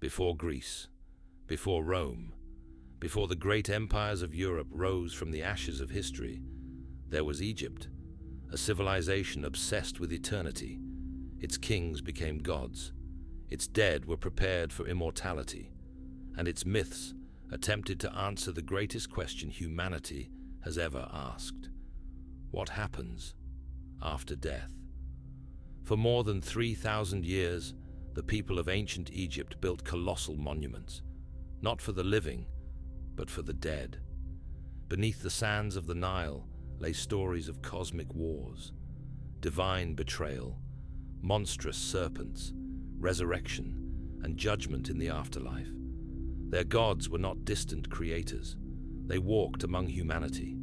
before Greece, before Rome, before the great empires of Europe rose from the ashes of history, there was Egypt, a civilization obsessed with eternity. Its kings became gods, its dead were prepared for immortality, and its myths attempted to answer the greatest question humanity has ever asked. What happens after death? For more than 3,000 years, the people of ancient Egypt built colossal monuments, not for the living, but for the dead. Beneath the sands of the Nile lay stories of cosmic wars, divine betrayal, monstrous serpents, resurrection, and judgment in the afterlife. Their gods were not distant creators. They walked among humanity.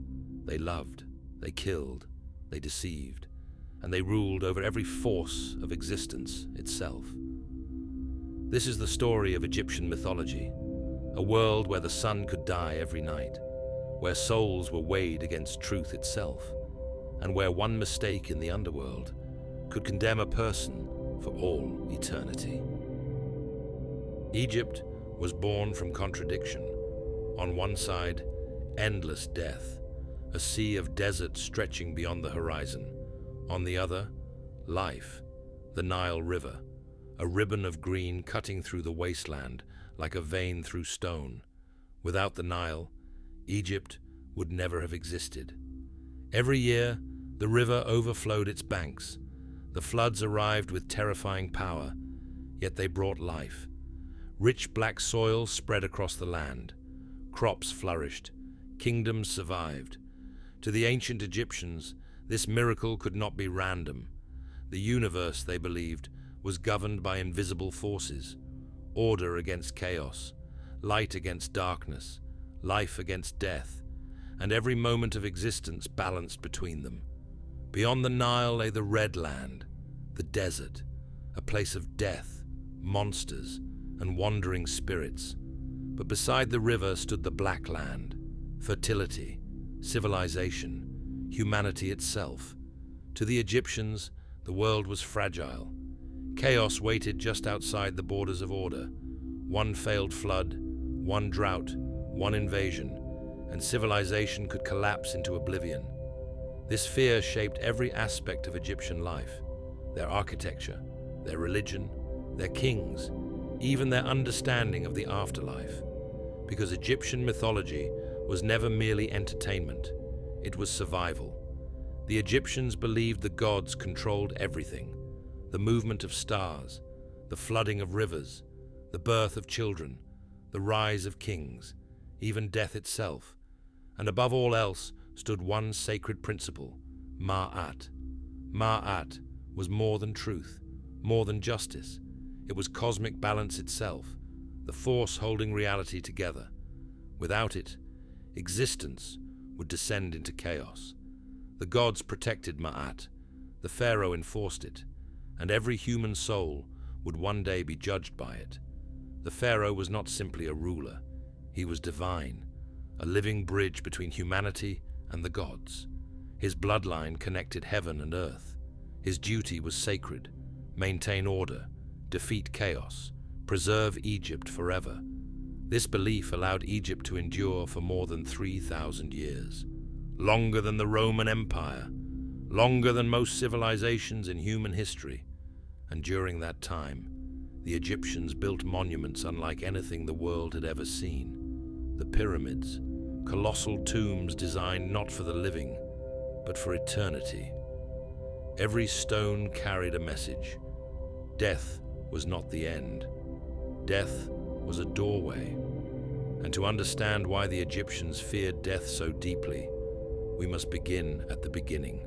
They loved, they killed, they deceived, and they ruled over every force of existence itself. This is the story of Egyptian mythology, a world where the sun could die every night, where souls were weighed against truth itself, and where one mistake in the underworld could condemn a person for all eternity. Egypt was born from contradiction. On one side, endless death, a sea of desert stretching beyond the horizon. On the other, life, the Nile River, a ribbon of green cutting through the wasteland like a vein through stone. Without the Nile, Egypt would never have existed. Every year, the river overflowed its banks. The floods arrived with terrifying power, yet they brought life. Rich black soil spread across the land. Crops flourished. Kingdoms survived. To the ancient Egyptians, this miracle could not be random. The universe, they believed, was governed by invisible forces, order against chaos, light against darkness, life against death, and every moment of existence balanced between them. Beyond the Nile lay the Red Land, the desert, a place of death, monsters, and wandering spirits. But beside the river stood the Black Land, fertility, civilization, humanity itself. To the Egyptians, the world was fragile. Chaos waited just outside the borders of order. One failed flood, one drought, one invasion, and civilization could collapse into oblivion. This fear shaped every aspect of Egyptian life, their architecture, their religion, their kings, even their understanding of the afterlife. Because Egyptian mythology was never merely entertainment, it was survival. The Egyptians believed the gods controlled everything: the movement of stars, the flooding of rivers, the birth of children, the rise of kings, even death itself. And above all else stood one sacred principle: Ma'at. Ma'at was more than truth, more than justice. It was cosmic balance itself, the force holding reality together. Without it, existence would descend into chaos. The gods protected Ma'at, the pharaoh enforced it, and every human soul would one day be judged by it. The pharaoh was not simply a ruler, he was divine, a living bridge between humanity and the gods. His bloodline connected heaven and earth. His duty was sacred: maintain order, defeat chaos, preserve Egypt forever. This belief allowed Egypt to endure for more than 3,000 years, longer than the Roman Empire, longer than most civilizations in human history. And during that time, the Egyptians built monuments unlike anything the world had ever seen. The pyramids, colossal tombs designed not for the living, but for eternity. Every stone carried a message. Death was not the end. Death was a doorway. And to understand why the Egyptians feared death so deeply, we must begin at the beginning,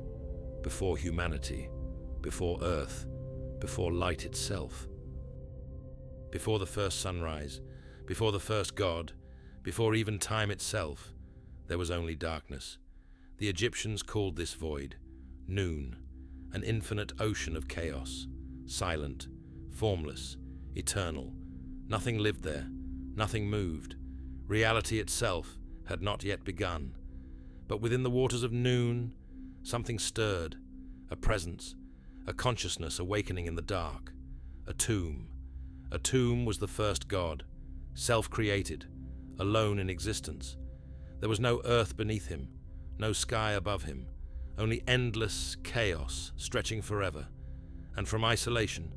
before humanity, before earth, before light itself. Before the first sunrise, before the first god, before even time itself, there was only darkness. The Egyptians called this void noon, an infinite ocean of chaos, silent, formless, eternal. Nothing lived there, nothing moved. Reality itself had not yet begun. But within the waters of noon, something stirred, a presence, a consciousness awakening in the dark, a A tomb was the first god, self-created, alone in existence. There was no earth beneath him, no sky above him, only endless chaos stretching forever. And from isolation,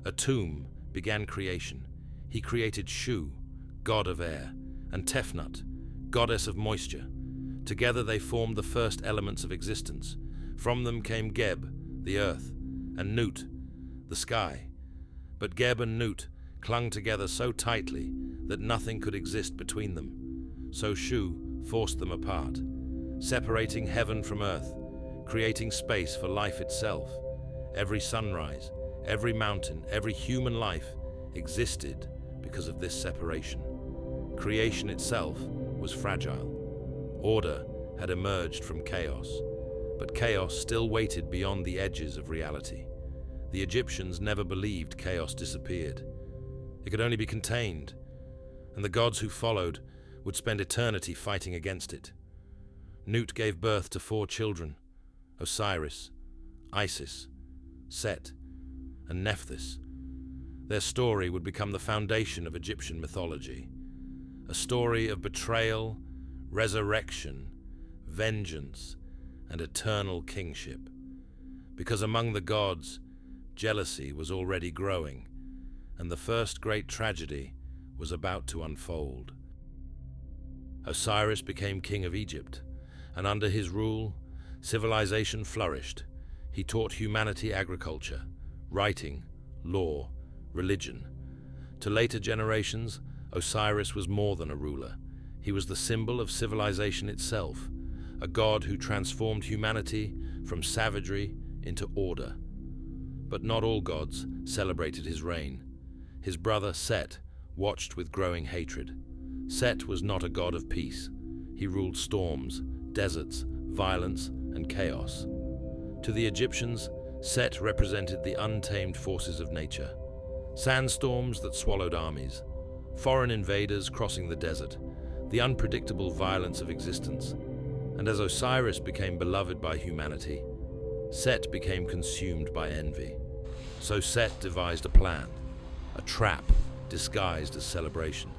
a tomb began creation. He created Shu, god of air, and Tefnut, goddess of moisture. Together they formed the first elements of existence. From them came Geb, the earth, and Nut, the sky. But Geb and Nut clung together so tightly that nothing could exist between them. So Shu forced them apart, separating heaven from earth, creating space for life itself. Every sunrise, every mountain, every human life existed because of this separation. Creation itself was fragile. Order had emerged from chaos, but chaos still waited beyond the edges of reality. The Egyptians never believed chaos disappeared. It could only be contained, and the gods who followed would spend eternity fighting against it. Nut gave birth to 4 children: Osiris, Isis, Set, and Nephthys. Their story would become the foundation of Egyptian mythology, a story of betrayal, resurrection, vengeance, and eternal kingship. Because among the gods, jealousy was already growing, and the first great tragedy was about to unfold. Osiris became king of Egypt, and under his rule, civilization flourished. He taught humanity agriculture, writing, law, religion. To later generations, Osiris was more than a ruler. He was the symbol of civilization itself, a god who transformed humanity from savagery into order. But not all gods celebrated his reign. His brother Set watched with growing hatred. Set was not a god of peace. He ruled storms, deserts, violence, and chaos. To the Egyptians, Set represented the untamed forces of nature. Sandstorms that swallowed armies, foreign invaders crossing the desert, the unpredictable violence of existence. And as Osiris became beloved by humanity, Set became consumed by envy. So Set devised a plan, a trap disguised as celebration.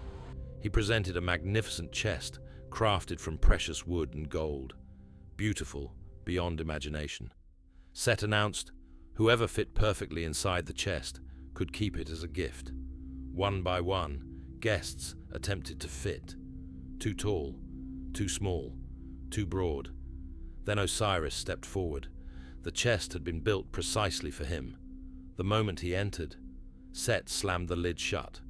He presented a magnificent chest crafted from precious wood and gold, beautiful beyond imagination. Set announced whoever fit perfectly inside the chest could keep it as a gift. One by one, guests attempted to fit. Too tall, too small, too broad. Then Osiris stepped forward. The chest had been built precisely for him. The moment he entered, Set slammed the lid shut.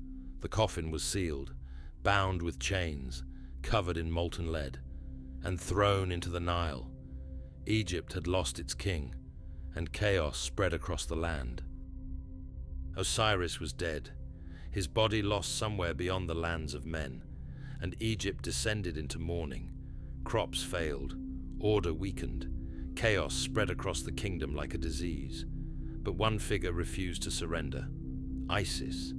The coffin was sealed, bound with chains, covered in molten lead, and thrown into the Nile. Egypt had lost its king, and chaos spread across the land. Osiris was dead, his body lost somewhere beyond the lands of men, and Egypt descended into mourning. Crops failed, order weakened, chaos spread across the kingdom like a disease. But one figure refused to surrender: Isis.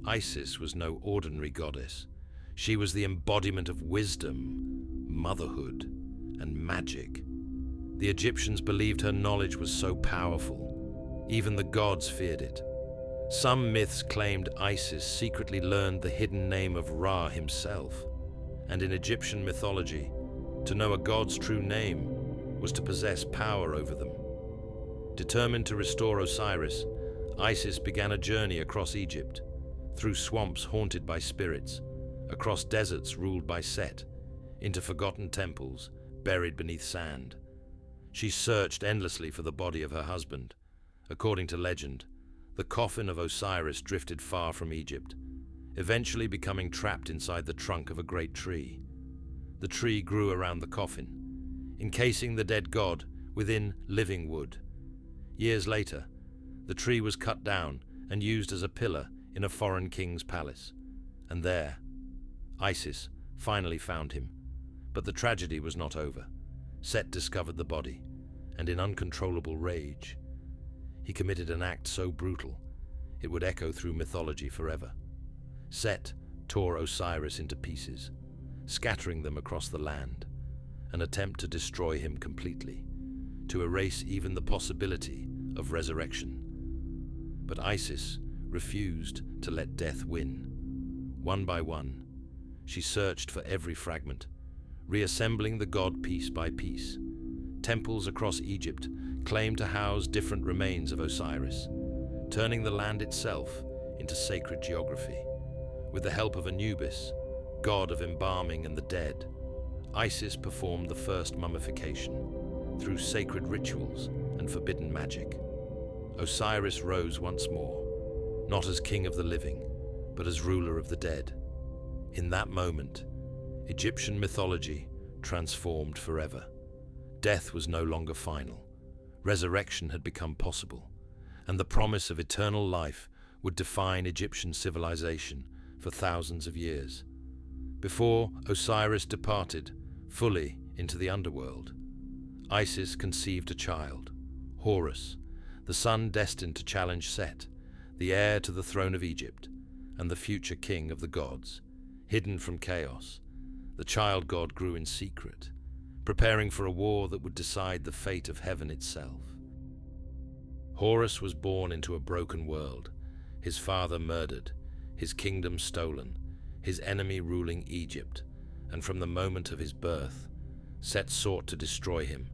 Isis was no ordinary goddess. She was the embodiment of wisdom, motherhood, and magic. The Egyptians believed her knowledge was so powerful. Even the gods feared it. Some myths claimed Isis secretly learned the hidden name of Ra himself. And in Egyptian mythology, to know a god's true name was to possess power over them. Determined to restore Osiris, Isis began a journey across Egypt, through swamps haunted by spirits, across deserts ruled by Set, into forgotten temples buried beneath sand. She searched endlessly for the body of her husband. According to legend, the coffin of Osiris drifted far from Egypt, eventually becoming trapped inside the trunk of a great tree. The tree grew around the coffin, encasing the dead god within living wood. Years later, the tree was cut down and used as a pillar in a foreign king's palace. And there, Isis finally found him. But the tragedy was not over. Set discovered the body, and in uncontrollable rage, he committed an act so brutal it would echo through mythology forever. Set tore Osiris into pieces, scattering them across the land, an attempt to destroy him completely, to erase even the possibility of resurrection. But Isis refused to let death win. One by one, she searched for every fragment, reassembling the god piece by piece. Temples across Egypt claimed to house different remains of Osiris, turning the land itself into sacred geography. With the help of Anubis, god of embalming and the dead, Isis performed the first mummification through sacred rituals and forbidden magic. Osiris rose once more, not as king of the living, but as ruler of the dead. In that moment, Egyptian mythology transformed forever. Death was no longer final. Resurrection had become possible, and the promise of eternal life would define Egyptian civilization for thousands of years. Before Osiris departed fully into the underworld, Isis conceived a child, Horus, the son destined to challenge Set, the heir to the throne of Egypt and the future king of the gods. Hidden from chaos, the child god grew in secret, preparing for a war that would decide the fate of heaven itself. Horus was born into a broken world, his father murdered, his kingdom stolen, his enemy ruling Egypt, and from the moment of his birth, Set sought to destroy him.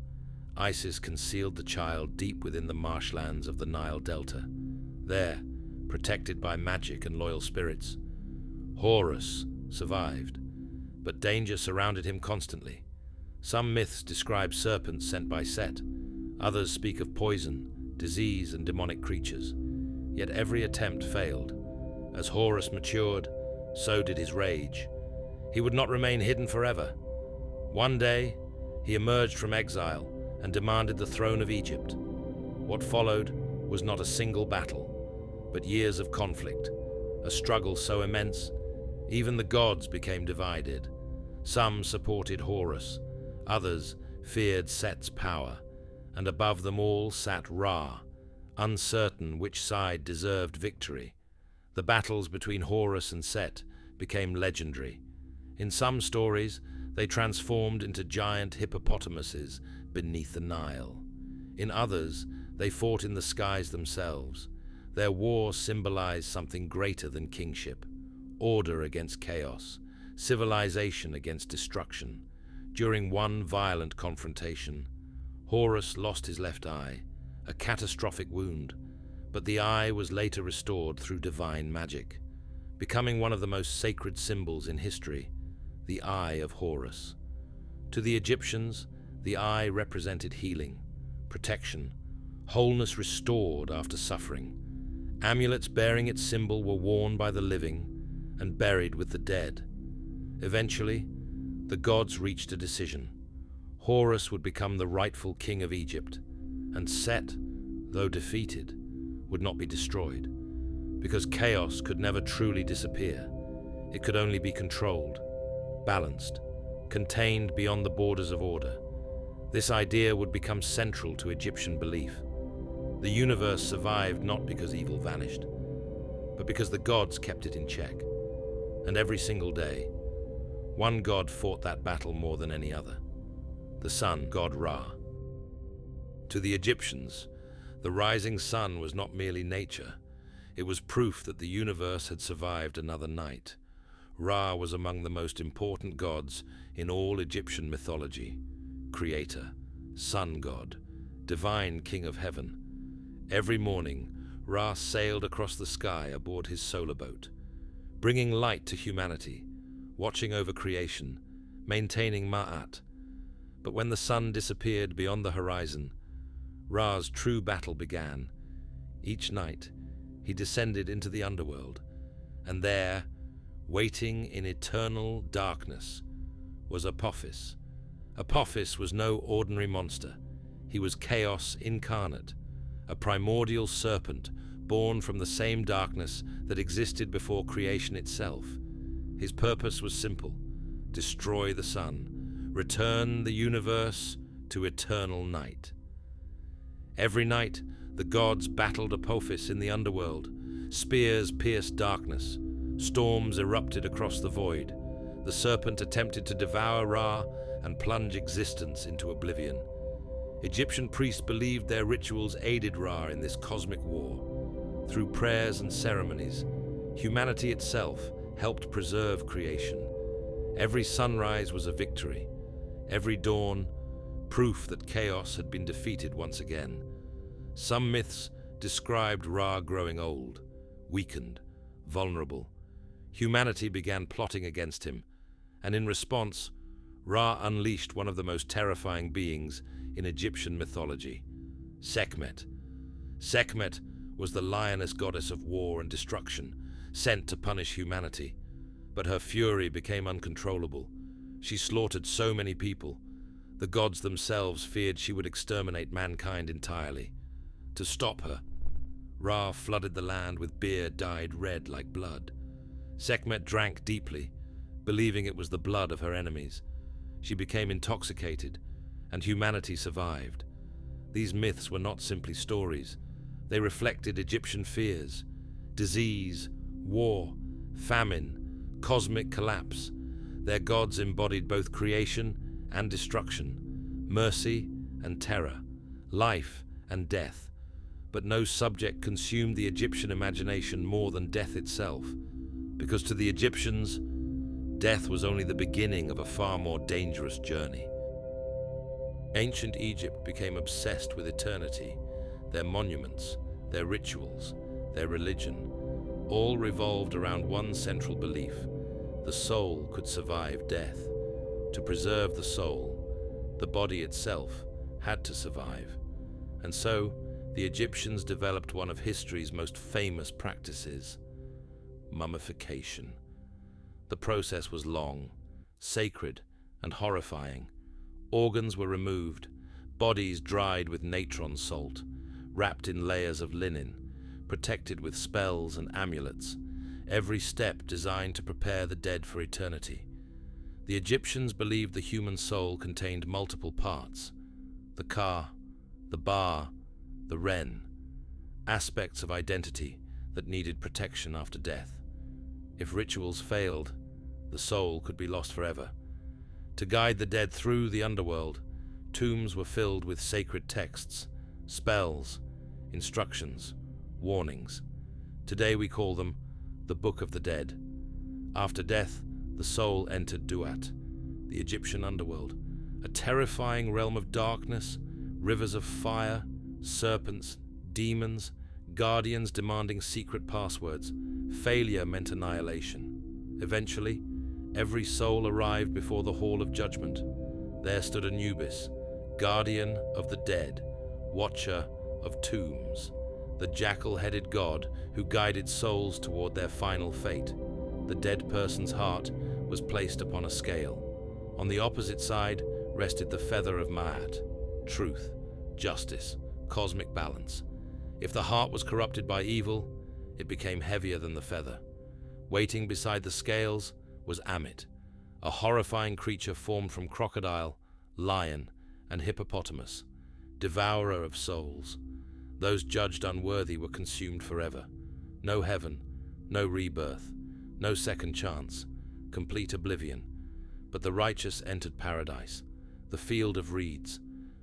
Isis concealed the child deep within the marshlands of the Nile Delta. There, protected by magic and loyal spirits, Horus survived, but danger surrounded him constantly. Some myths describe serpents sent by Set, others speak of poison, disease, and demonic creatures. Yet every attempt failed. As Horus matured, so did his rage. He would not remain hidden forever. One day, he emerged from exile and demanded the throne of Egypt. What followed was not a single battle, but years of conflict, a struggle so immense, even the gods became divided. Some supported Horus, others feared Set's power, and above them all sat Ra, uncertain which side deserved victory. The battles between Horus and Set became legendary. In some stories, they transformed into giant hippopotamuses beneath the Nile. In others, they fought in the skies themselves. Their war symbolized something greater than kingship: order against chaos, civilization against destruction. During one violent confrontation, Horus lost his left eye, a catastrophic wound, but the eye was later restored through divine magic, becoming one of the most sacred symbols in history, the Eye of Horus. To the Egyptians, the eye represented healing, protection, wholeness restored after suffering. Amulets bearing its symbol were worn by the living and buried with the dead. Eventually, the gods reached a decision. Horus would become the rightful king of Egypt, and Set, though defeated, would not be destroyed, because chaos could never truly disappear. It could only be controlled, balanced, contained beyond the borders of order. This idea would become central to Egyptian belief. The universe survived not because evil vanished, but because the gods kept it in check. And every single day, one god fought that battle more than any other: the sun god Ra. To the Egyptians, the rising sun was not merely nature, it was proof that the universe had survived another night. Ra was among the most important gods in all Egyptian mythology: creator, sun god, divine king of heaven. Every morning, Ra sailed across the sky aboard his solar boat, bringing light to humanity, watching over creation, maintaining Ma'at. But when the sun disappeared beyond the horizon, Ra's true battle began. Each night, he descended into the underworld, and there, waiting in eternal darkness, was Apophis. Apophis was no ordinary monster. He was chaos incarnate, a primordial serpent born from the same darkness that existed before creation itself. His purpose was simple: destroy the sun, return the universe to eternal night. Every night, the gods battled Apophis in the underworld. Spears pierced darkness. Storms erupted across the void. The serpent attempted to devour Ra and plunge existence into oblivion. Egyptian priests believed their rituals aided Ra in this cosmic war. Through prayers and ceremonies, humanity itself helped preserve creation. Every sunrise was a victory, every dawn proof that chaos had been defeated once again. Some myths described Ra growing old, weakened, vulnerable. Humanity began plotting against him, and in response, Ra unleashed one of the most terrifying beings in Egyptian mythology, Sekhmet. Sekhmet was the lioness goddess of war and destruction, sent to punish humanity. But her fury became uncontrollable. She slaughtered so many people, the gods themselves feared she would exterminate mankind entirely. To stop her, Ra flooded the land with beer dyed red like blood. Sekhmet drank deeply, believing it was the blood of her enemies. She became intoxicated, and humanity survived. These myths were not simply stories. They reflected Egyptian fears, disease, war, famine, cosmic collapse. Their gods embodied both creation and destruction, mercy and terror, life and death. But no subject consumed the Egyptian imagination more than death itself, because to the Egyptians, death was only the beginning of a far more dangerous journey. Ancient Egypt became obsessed with eternity. Their monuments, their rituals, their religion, all revolved around one central belief: the soul could survive death. To preserve the soul, the body itself had to survive. And so, the Egyptians developed one of history's most famous practices: mummification. The process was long, sacred, and horrifying. Organs were removed, bodies dried with natron salt, wrapped in layers of linen, protected with spells and amulets, every step designed to prepare the dead for eternity. The Egyptians believed the human soul contained multiple parts: the Ka, the Ba, the Ren, aspects of identity that needed protection after death. If rituals failed, the soul could be lost forever. To guide the dead through the underworld, tombs were filled with sacred texts, spells, instructions, warnings. Today we call them the Book of the Dead. After death, the soul entered Duat, the Egyptian underworld, a terrifying realm of darkness, rivers of fire, serpents, demons, guardians demanding secret passwords. Failure meant annihilation. Eventually, every soul arrived before the Hall of Judgment. There stood Anubis, guardian of the dead, watcher of tombs, the jackal-headed god who guided souls toward their final fate. The dead person's heart was placed upon a scale. On the opposite side rested the feather of Ma'at: truth, justice, cosmic balance. If the heart was corrupted by evil, it became heavier than the feather. Waiting beside the scales was Amit, a horrifying creature formed from crocodile, lion, and hippopotamus, devourer of souls. Those judged unworthy were consumed forever. No heaven, no rebirth, no second chance, complete oblivion. But the righteous entered paradise, the field of reeds,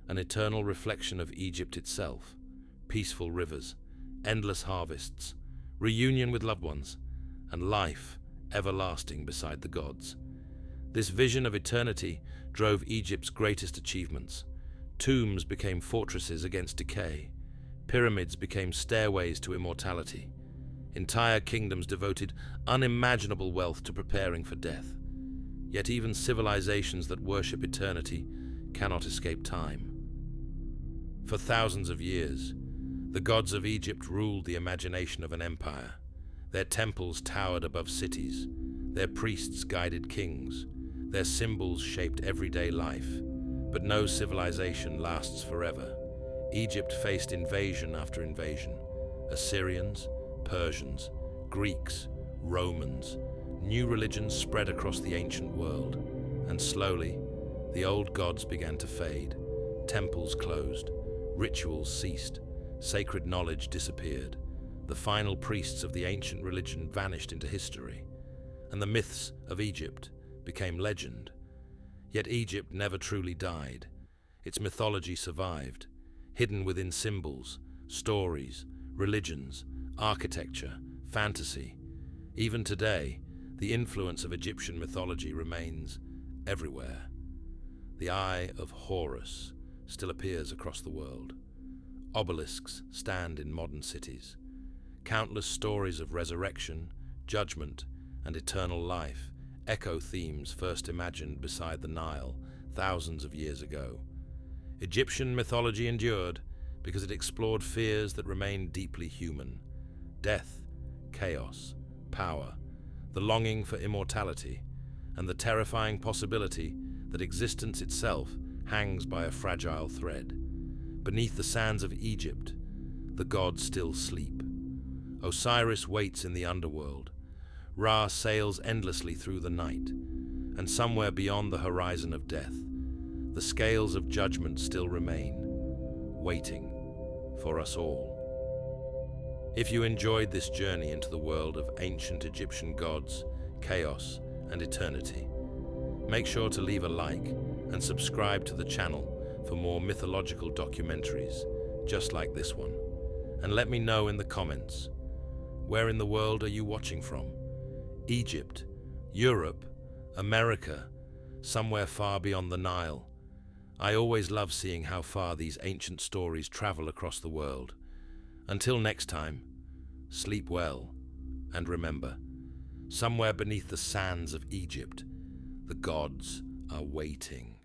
an eternal reflection of Egypt itself. Peaceful rivers, endless harvests, reunion with loved ones, and life everlasting beside the gods. This vision of eternity drove Egypt's greatest achievements. Tombs became fortresses against decay. Pyramids became stairways to immortality. Entire kingdoms devoted unimaginable wealth to preparing for death. Yet even civilizations that worship eternity cannot escape time. For thousands of years, the gods of Egypt ruled the imagination of an empire. Their temples towered above cities. Their priests guided kings. Their symbols shaped everyday life. But no civilization lasts forever. Egypt faced invasion after invasion. Assyrians, Persians, Greeks, Romans. New religions spread across the ancient world. And slowly, the old gods began to fade. Temples closed. Rituals ceased. Sacred knowledge disappeared. The final priests of the ancient religion vanished into history, and the myths of Egypt became legend. Yet Egypt never truly died. Its mythology survived, hidden within symbols, stories, religions, architecture, fantasy. Even today, the influence of Egyptian mythology remains everywhere. The Eye of Horus still appears across the world. Obelisks stand in modern cities. Countless stories of resurrection, judgment, and eternal life echo themes first imagined beside the Nile thousands of years ago. Egyptian mythology endured because it explored fears that remain deeply human: death, chaos, power, the longing for immortality, and the terrifying possibility that existence itself hangs by a fragile thread. Beneath the sands of Egypt, the gods still sleep. Osiris waits in the underworld. Ra sails endlessly through the night, and somewhere beyond the horizon of death, the scales of judgment still remain, waiting for us all. If you enjoyed this journey into the world of ancient Egyptian gods, chaos, and eternity, make sure to leave a like and subscribe to the channel for more mythological documentaries just like this one. And let me know in the comments, where in the world are you watching from? Egypt, Europe, America, somewhere far beyond the Nile? I always love seeing how far these ancient stories travel across the world. Until next time, sleep well, and remember, somewhere beneath the sands of Egypt, the gods are waiting.